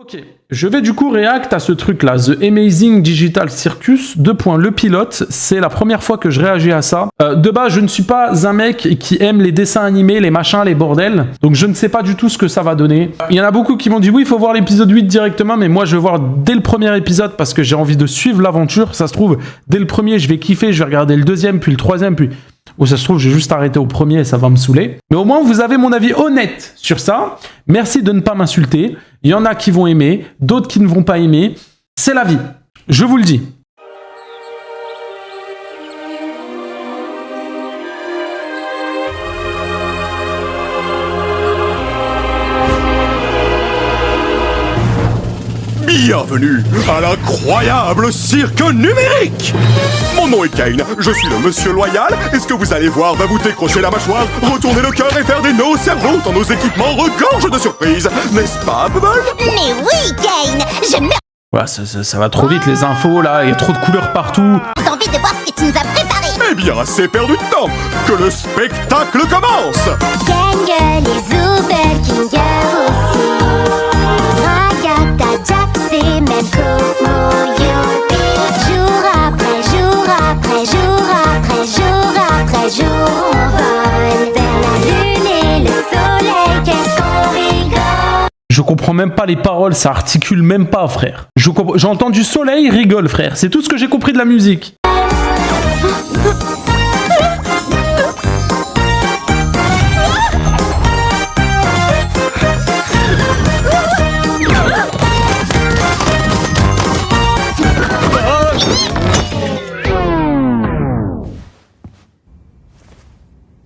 Ok, je vais du coup react à ce truc-là, The Amazing Digital Circus, le pilote, c'est la première fois que je réagis à ça. De base, je ne suis pas un mec qui aime les dessins animés, les machins, les bordels, donc je ne sais pas du tout ce que ça va donner. Il y en a beaucoup qui m'ont dit oui, il faut voir l'épisode 8 directement, mais moi je vais voir dès le premier épisode parce que j'ai envie de suivre l'aventure. Ça se trouve, dès le premier, je vais kiffer, je vais regarder le deuxième, puis le troisième, puis... Ou ça se trouve, je vais juste arrêter au premier et ça va me saouler. Mais au moins, vous avez mon avis honnête sur ça. Merci de ne pas m'insulter. Il y en a qui vont aimer, d'autres qui ne vont pas aimer. C'est la vie. Je vous le dis. Bienvenue à l'incroyable cirque numérique. Mon nom est Kane, je suis le monsieur loyal, et ce que vous allez voir va vous décrocher la mâchoire, retourner le cœur et faire des nœuds au cerveau tant nos équipements regorgent de surprises. N'est-ce pas, Bubble? Mais oui, Kane, je meurs Ouais, ça va trop vite les infos là, il y a trop de couleurs partout. d'envie de voir ce que tu nous as préparé. Eh bien, assez perdu de temps, que le spectacle commence. Gang, les Uber Kinger aussi. Ragata, Jax et même Cosmo Yopi. Jour après jour après jour après jour après jour, on vole vers la lune et le soleil. Qu'est-ce qu'on rigole. Je comprends même pas les paroles, ça articule même pas, frère. J'entends du soleil, rigole, frère. C'est tout ce que j'ai compris de la musique.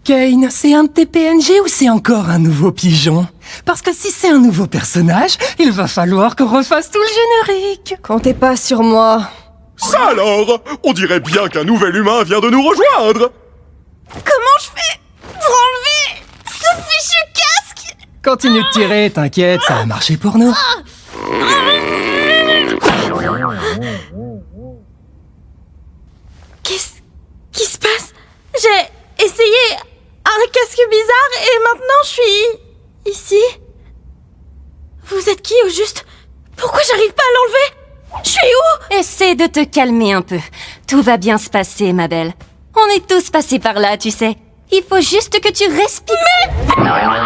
Kane, c'est un de tes PNG ou c'est encore un nouveau pigeon? Parce que si c'est un nouveau personnage, il va falloir qu'on refasse tout le générique. Comptez pas sur moi. Ça alors, on dirait bien qu'un nouvel humain vient de nous rejoindre. Comment je fais pour enlever ce fichu casque? Continue de tirer, t'inquiète, ça va marcher pour nous. Qu'est-ce qui se passe? J'ai essayé un casque bizarre et maintenant je suis ici. Vous êtes qui au juste? Pourquoi j'arrive pas à l'enlever? Je suis où? Essaie de te calmer un peu. Tout va bien se passer, ma belle. On est tous passés par là, tu sais. Il faut juste que tu respires.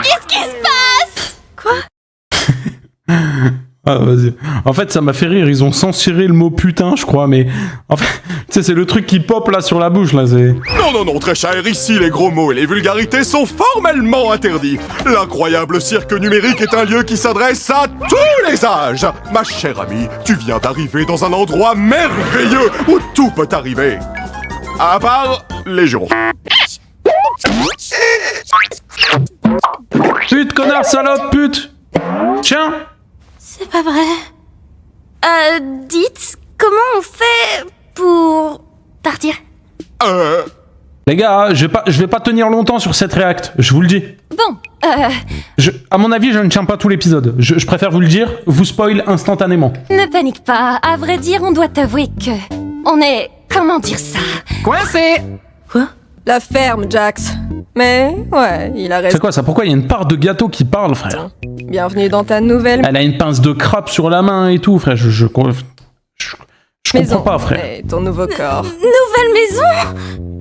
Qu'est-ce qui se passe? Quoi? Ah, vas-y. En fait, ça m'a fait rire. Ils ont censuré le mot putain, je crois, mais... En fait, tu sais, c'est le truc qui pop là sur la bouche, là, c'est... Non, très cher, ici les gros mots et les vulgarités sont formellement interdits. L'incroyable cirque numérique est un lieu qui s'adresse à tous les âges. Ma chère amie, tu viens d'arriver dans un endroit merveilleux où tout peut arriver. À part les jours. Pute, connard, salope, pute! Tiens! C'est pas vrai. Dites, comment on fait pour partir? Les gars, je vais pas tenir longtemps sur cette réact, je vous le dis. Bon, À mon avis, je ne tiens pas tout l'épisode. Je préfère vous le dire, vous spoil instantanément. ne panique pas. À vrai dire, on doit t'avouer que... On est... Comment dire ça? Coincé! La ferme, Jax. Mais, ouais, il a C'est raison. quoi ça? Pourquoi il y a une part de gâteau qui parle, frère? Bienvenue dans ta nouvelle Elle a une pince de crabe sur la main et tout, frère. Je comprends maison. pas, frère. Et ton nouveau corps. Nouvelle maison?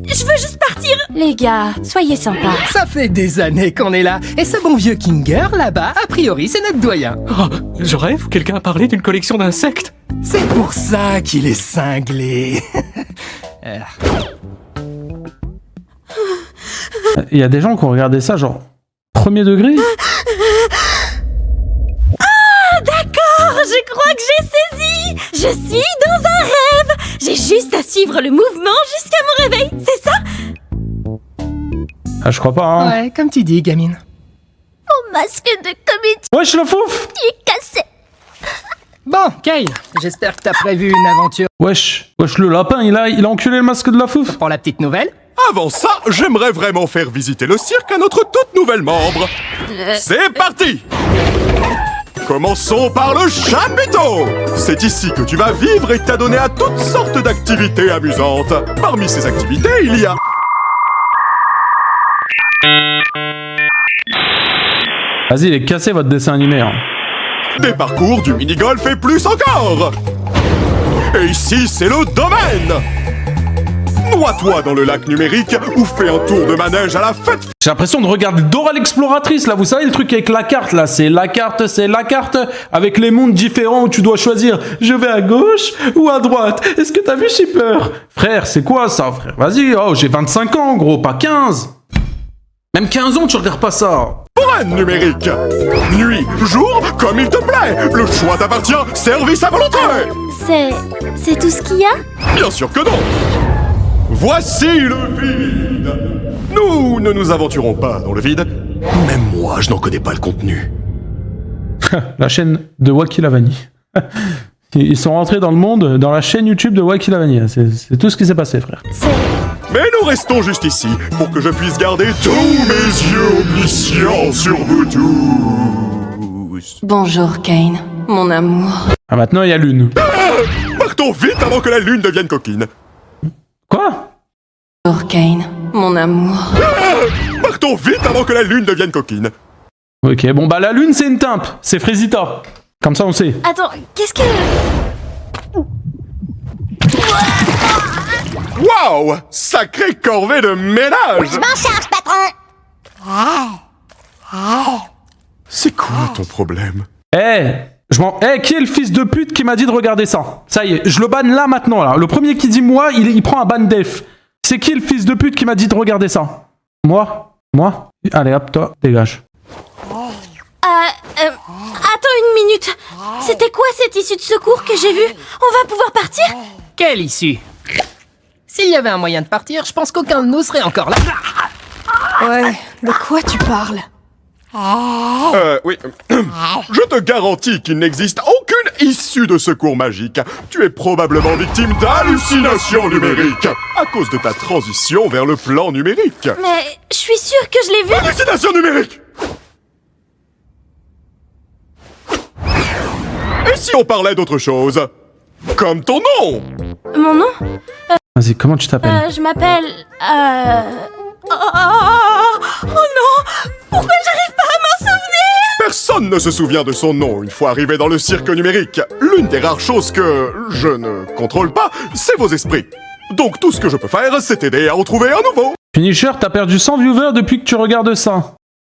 Je veux juste partir. Les gars, soyez sympas. Ça fait des années qu'on est là, et ce bon vieux Kinger, là-bas, a priori, c'est notre doyen. Oh, je rêve où quelqu'un a parlé d'une collection d'insectes. C'est pour ça qu'il est cinglé. Il y a des gens qui ont regardé ça, genre, premier degré? D'accord, je crois que j'ai saisi. Je suis dans un rêve. J'ai juste à suivre le mouvement jusqu'à mon réveil, c'est ça? Ah, je crois pas, hein. Ouais, comme tu dis, gamine. Mon masque de comédie Wesh, le fouf! est cassé. Bon, Kane, j'espère que t'as prévu une aventure Wesh, le lapin, il a enculé le masque de la fouf. pour la petite nouvelle. Avant ça, j'aimerais vraiment faire visiter le cirque à notre toute nouvelle membre. C'est parti! Commençons par le chapiteau! C'est ici que tu vas vivre et t'adonner à toutes sortes d'activités amusantes. Parmi ces activités, il y a... Vas-y, les cassez votre dessin animé, hein. Des parcours, du mini-golf et plus encore. Et ici, c'est le domaine. Noie-toi dans le lac numérique ou fais un tour de manège à la fête. J'ai l'impression de regarder Dora l'exploratrice, là. Vous savez, le truc avec la carte, là. C'est la carte, avec les mondes différents où tu dois choisir. Je vais à gauche ou à droite. Est-ce que t'as vu Shipper? Frère, c'est quoi ça, frère? Vas-y, oh, j'ai 25 ans, gros, pas 15. Même 15 ans, tu regardes pas ça. Domaine numérique. Nuit, jour, comme il te plaît. Le choix t'appartient, service à volonté. C'est tout ce qu'il y a? Bien sûr que non. Voici le vide. Nous ne nous aventurons pas dans le vide. Même moi, je n'en connais pas le contenu. La chaîne de Wacky Lavani. Ils sont rentrés dans le monde, dans la chaîne YouTube de Wacky Lavani. C'est tout ce qui s'est passé, frère. Mais nous restons juste ici pour que je puisse garder tous mes yeux omniscients sur vous tous. Bonjour, Kane, mon amour. Ah, maintenant, il y a Lune. Partons vite avant que la lune devienne coquine. Quoi? Bonjour, Kane, mon amour. Partons vite avant que la lune devienne coquine. Ok, bon, bah, la Lune, c'est une timpe. C'est Frésita. Comme ça, on sait. Attends, qu'est-ce que... Waouh! Sacrée corvée de ménage! Je m'en charge, patron. C'est quoi ton problème? Qui est le fils de pute qui m'a dit de regarder ça? Ça y est, je le banne là, maintenant, là. Le premier qui dit moi, il prend un ban def. C'est qui le fils de pute qui m'a dit de regarder ça? Moi? Allez, hop, toi, dégage. Attends une minute. C'était quoi cette issue de secours que j'ai vue? On va pouvoir partir? Quelle issue? S'il y avait un moyen de partir, je pense qu'aucun de nous serait encore là. Ouais, de quoi tu parles? Oui. Je te garantis qu'il n'existe aucune issue de secours magique. Tu es probablement victime d'hallucinations numériques à cause de ta transition vers le plan numérique. Mais je suis sûre que je l'ai vue. Hallucination numérique! Et si on parlait d'autre chose? Comme ton nom! Mon nom? Vas-y, comment tu t'appelles? Je m'appelle... Oh non! Pourquoi j'arrive pas à m'en souvenir? Personne ne se souvient de son nom une fois arrivé dans le cirque numérique. L'une des rares choses que je ne contrôle pas, c'est vos esprits. Donc tout ce que je peux faire, c'est t'aider à en trouver un nouveau. Finisher, t'as perdu 100 viewers depuis que tu regardes ça.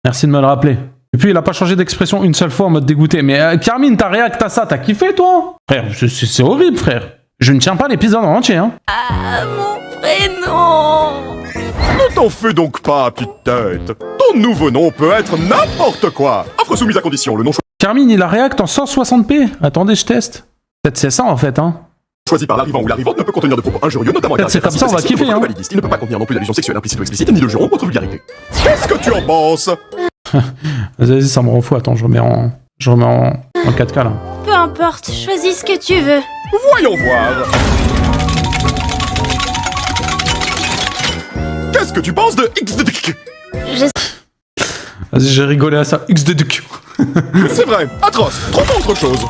Merci de me le rappeler. Et puis, il a pas changé d'expression une seule fois en mode dégoûté. Mais Carmine, t'as réacté à ça, t'as kiffé, toi? Frère, c'est horrible, frère. Je ne tiens pas l'épisode en entier, hein. Ah, mon prénom! Ne t'en fais donc pas, petite tête. Ton nouveau nom peut être n'importe quoi. Offre soumise à condition, le nom Carmine, il a réacté en 160p. Attendez, je teste. Peut-être c'est ça, en fait, hein. choisi par l'arrivant ou l'arrivante ne peut contenir de propos injurieux, notamment Peut-être c'est comme ça, on va kiffer, hein. Il ne peut pas contenir non plus d'allusions sexuelles implicites ou explicites, ni de jurons ou autre vulgarité. Qu'est-ce que tu en penses? Vas-y, ça me rend fou. Attends, je remets en 4K, là. Peu importe, choisis ce que tu veux. Voyons voir. Qu'est-ce que tu penses de XDDQ? Vas-y, j'ai rigolé à ça. XDDQ. C'est vrai, atroce, trop autre chose.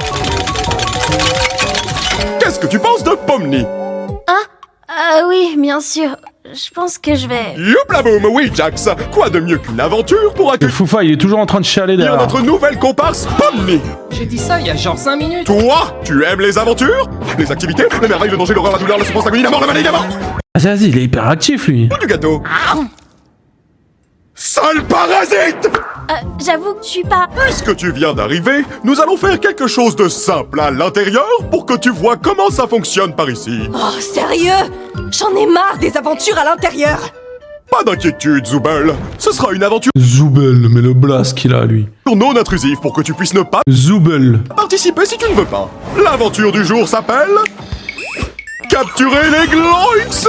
Qu'est-ce que tu penses de Pomni? Oui, bien sûr. Je pense que je vais... Youpla boum, oui Jax. Quoi de mieux qu'une aventure pour Le accueillir Foufa, il est toujours en train de chialer derrière. notre nouvelle comparse Pomni? J'ai dit ça il y a genre 5 minutes. Toi, tu aimes les aventures? Les activités? Les merveilles, le danger, l'horreur, la douleur, la souffrance, l'agonie, la mort, la maladie, la mort? Vas-y, il est hyper actif, lui. Ou du gâteau? Sale parasite! J'avoue que je suis pas... Puisque tu viens d'arriver, nous allons faire quelque chose de simple à l'intérieur pour que tu vois comment ça fonctionne par ici. Oh, sérieux? J'en ai marre des aventures à l'intérieur. Pas d'inquiétude, Zoubel. Ce sera une aventure Zoubel, mais le blast qu'il a, lui. non intrusive pour que tu puisses ne pas Zoubel. participer si tu ne veux pas. L'aventure du jour s'appelle... Capturer les Gloinks.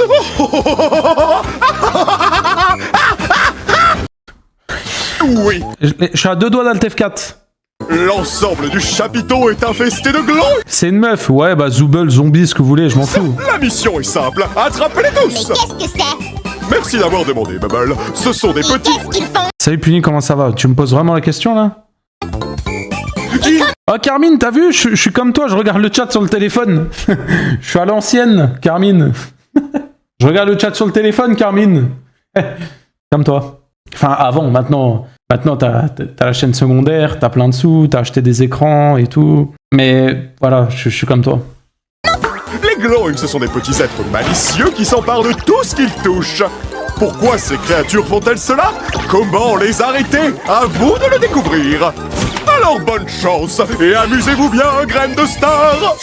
Oui, Je suis à 2 doigts d'Alt F4. l'ensemble du chapiteau est infesté de Gloinks. C'est une meuf. Ouais, bah, Zoubel, zombie, ce que vous voulez, je m'en fous. La mission est simple, attrapez-les Mais tous. qu'est-ce que c'est? Merci d'avoir demandé, Bubble. Ce sont des Mais petits... qu'est-ce qu'ils font? Salut Puni, comment ça va? Tu me poses vraiment la question, là? Oh, Carmine, t'as vu? Je suis comme toi, je regarde le chat sur le téléphone. Je suis à l'ancienne, Carmine. Je regarde le chat sur le téléphone, Carmine. Comme toi. Enfin, avant, maintenant Maintenant, t'as la chaîne secondaire, t'as plein de sous, t'as acheté des écrans et tout. Mais voilà, je suis comme toi. Les Glowing, ce sont des petits êtres malicieux qui s'emparent de tout ce qu'ils touchent. Pourquoi ces créatures font-elles cela? Comment les arrêter? À vous de le découvrir. Alors bonne chance et amusez-vous bien, graines de star.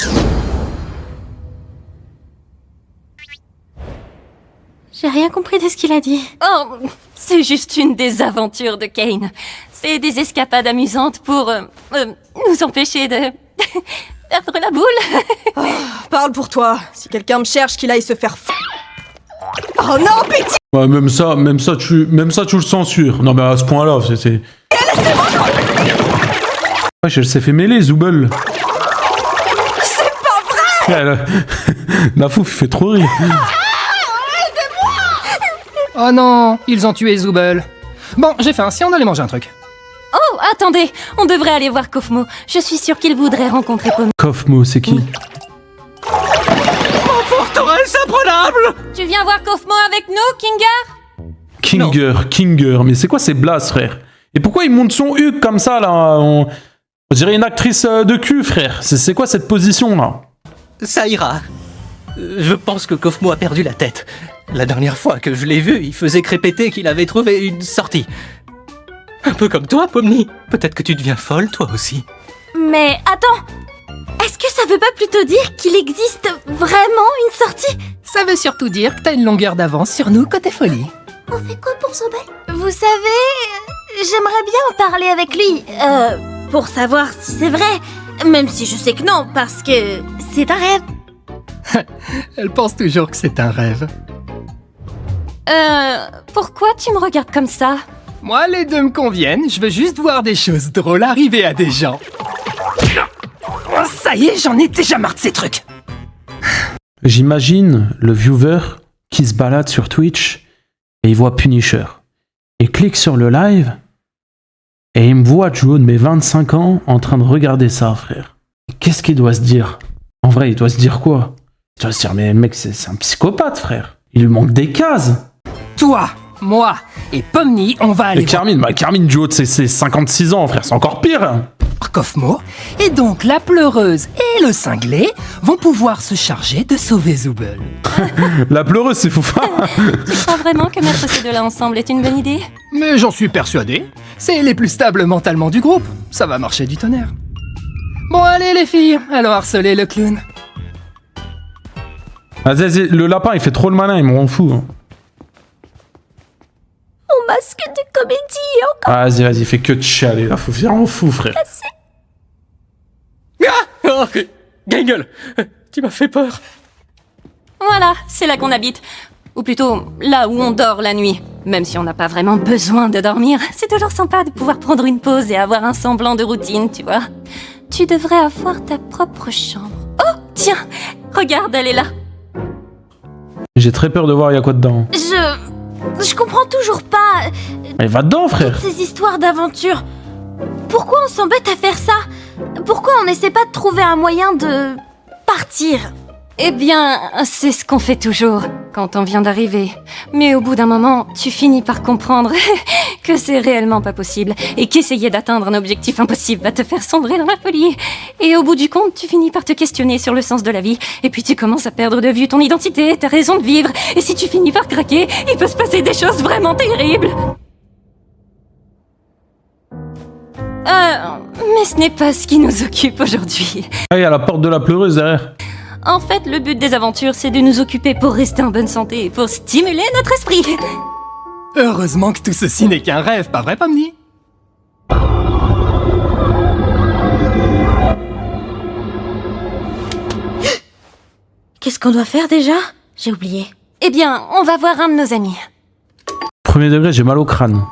J'ai rien compris de ce qu'il a dit. Oh, c'est juste une des aventures de Kane. C'est des escapades amusantes pour nous empêcher de perdre la boule. Parle pour toi. Si quelqu'un me cherche, qu'il aille se faire Oh non, pitié! Ouais, même ça, tu le censures. Non, mais à ce point-là, c'est... Ouais, elle s'est fait mêler, Zooble. C'est pas vrai! La fouf, il fait trop rire. Oh non, ils ont tué Zooble. Bon, j'ai faim, si on allait manger un truc. Oh, attendez, on devrait aller voir Kofmo. Je suis sûre qu'il voudrait rencontrer Pomni. Kofmo, c'est qui? Forteresse imprenable! Tu viens voir Kofmo avec nous, Kinger? Kinger, mais c'est quoi ces blases, frère? Et pourquoi il monte son huc comme ça, là? On dirait une actrice de cul, frère. C'est quoi cette position, là? Ça ira. Je pense que Kofmo a perdu la tête. La dernière fois que je l'ai vu, il faisait crépéter qu'il avait trouvé une sortie. Un peu comme toi, Pomni. Peut-être que tu deviens folle, toi aussi. Mais attends, est-ce que ça veut pas plutôt dire qu'il existe vraiment une sortie? Ça veut surtout dire que t'as une longueur d'avance sur nous côté folie. On fait quoi pour Zooble? Vous savez, j'aimerais bien en parler avec lui. Pour savoir si c'est vrai. Même si je sais que non, parce que c'est un rêve. Elle pense toujours que c'est un rêve. Pourquoi tu me regardes comme ça? Moi, les deux me conviennent, je veux juste voir des choses drôles arriver à des gens. Oh, ça y est, j'en ai déjà marre de ces trucs. J'imagine le viewer qui se balade sur Twitch et il voit Punisher. Il clique sur le live et il me voit, Joe, de mes 25 ans, en train de regarder ça, frère. Qu'est-ce qu'il doit se dire? En vrai, il doit se dire quoi? Il doit se dire, mais le mec, c'est un psychopathe, frère. Il lui manque des cases. Toi, moi et Pomni, on va aller Et Carmine, Joe, c'est 56 ans, frère, c'est encore pire. voir Kofmo. Et donc, la pleureuse et le cinglé vont pouvoir se charger de sauver Zooble. La pleureuse, c'est fou. Tu crois vraiment que mettre ces deux-là ensemble est une bonne idée? Mais j'en suis persuadé. C'est les plus stables mentalement du groupe. Ça va marcher du tonnerre. Bon, allez les filles, allons harceler le clown. Vas-y, le lapin, il fait trop le malin, il me rend fou. Hein. Mon masque de comédie est encore Vas-y, fais que de chialer, là, faut faire en fou, frère. cassé. Ah oh, Gangle, tu m'as fait peur. Voilà, c'est là qu'on habite. Ou plutôt, là où on dort la nuit. Même si on n'a pas vraiment besoin de dormir, c'est toujours sympa de pouvoir prendre une pause et avoir un semblant de routine, tu vois. Tu devrais avoir ta propre chambre. Oh, tiens, regarde, elle est là. J'ai très peur de voir il y a quoi dedans. Je comprends toujours pas Mais va dedans, frère. toutes ces histoires d'aventure. Pourquoi on s'embête à faire ça? Pourquoi on n'essaie pas de trouver un moyen de partir? Eh bien, c'est ce qu'on fait toujours quand on vient d'arriver. Mais au bout d'un moment, tu finis par comprendre que c'est réellement pas possible et qu'essayer d'atteindre un objectif impossible va te faire sombrer dans la folie. Et au bout du compte, tu finis par te questionner sur le sens de la vie et puis tu commences à perdre de vue ton identité, ta raison de vivre. Et si tu finis par craquer, il peut se passer des choses vraiment terribles. Mais ce n'est pas ce qui nous occupe aujourd'hui. Ah, il y a la porte de la pleureuse derrière. En fait, le but des aventures, c'est de nous occuper pour rester en bonne santé et pour stimuler notre esprit. Heureusement que tout ceci n'est qu'un rêve, pas vrai, Pomni? Qu'est-ce qu'on doit faire déjà? J'ai oublié. Eh bien, on va voir un de nos amis. Premier degré, j'ai mal au crâne.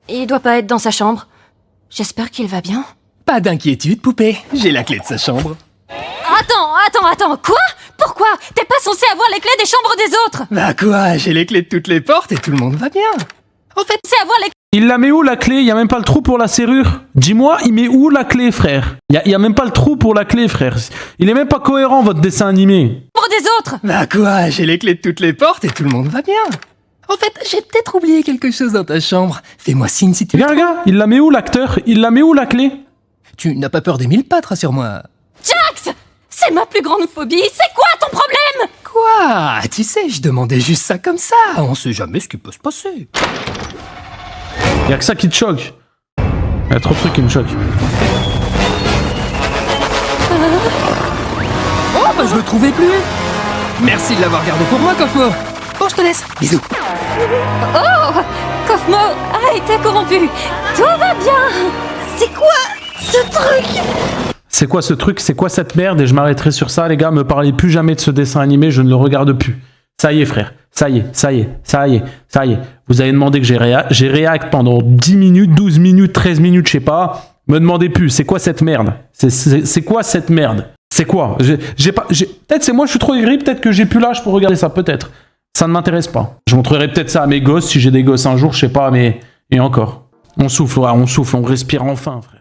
Il doit pas être dans sa chambre. J'espère qu'il va bien. Pas d'inquiétude, poupée. J'ai la clé de sa chambre. Attends, quoi? Pourquoi? T'es pas censé avoir les clés des chambres des autres? Bah quoi, j'ai les clés de toutes les portes et tout le monde va bien. En fait, C'est avoir les Il la met où la clé? Y a même pas le trou pour la serrure. Dis-moi, il met où la clé, frère? Y a même pas le trou pour la clé, frère. Il est même pas cohérent, votre dessin animé. pour des autres. bah quoi, j'ai les clés de toutes les portes et tout le monde va bien. En fait, j'ai peut-être oublié quelque chose dans ta chambre. Fais-moi signe si tu... Regarde, il la met où l'acteur? Il la met où la clé? Tu n'as pas peur des 1000 pattes, rassure-moi. Jax, c'est ma plus grande phobie. C'est quoi ton problème? Quoi? Tu sais, je demandais juste ça comme ça. On sait jamais ce qui peut se passer. Y a que ça qui te choque. Y a trop de trucs qui me choquent. Oh, bah je le trouvais plus. Merci de l'avoir gardé pour moi, Cosmo. Bon, je te laisse. Bisous. Oh, Cosmo a été corrompu. Tout va bien. C'est quoi ce truc? C'est quoi ce truc? C'est quoi cette merde? Et je m'arrêterai sur ça, les gars. Me parlez plus jamais de ce dessin animé, je ne le regarde plus. Ça y est, frère. Ça y est, ça y est, ça y est, ça y est. Vous avez demandé que j'ai réact pendant 10 minutes, 12 minutes, 13 minutes, je sais pas. Me demandez plus, c'est quoi cette merde? C'est quoi cette merde? C'est quoi? Peut-être c'est moi, je suis trop aigri, peut-être que j'ai plus l'âge pour regarder ça, peut-être. Ça ne m'intéresse pas. Je montrerai peut-être ça à mes gosses, si j'ai des gosses un jour, je sais pas, mais... Et encore. On souffle, ouais, on souffle, on respire enfin, frère.